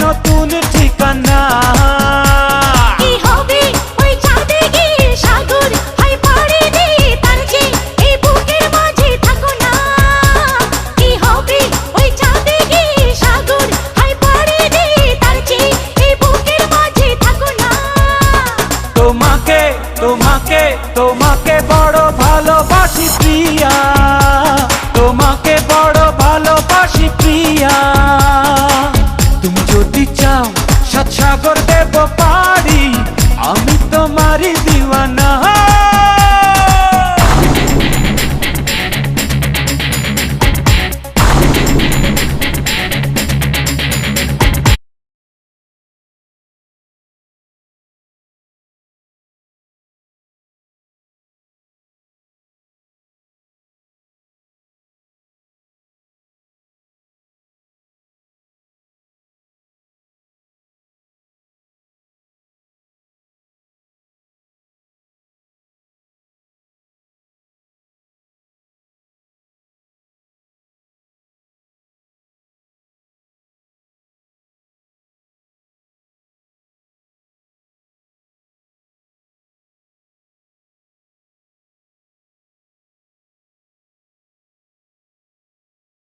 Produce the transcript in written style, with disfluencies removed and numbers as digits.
নতুন ঠিকানা। কি হবে ওই চাঁদে গিয়ে সাগর হাই পাড়ি দিয়ে তার যে এই বুকের মাঝে থাকো না। কি হবে ওই চাঁদে গিয়ে সাগর হাই পাড়ি দিয়ে তার যে এই বুকের মাঝে থাকো না। তোমাকে তোমাকে তোমাকে বড় ভালোবাসি প্রিয়া, তোমাকে বড় ভালোবাসি প্রিয়া। তুমি যদি চাও সাত সাগর দেব পারি, আমি তোমারই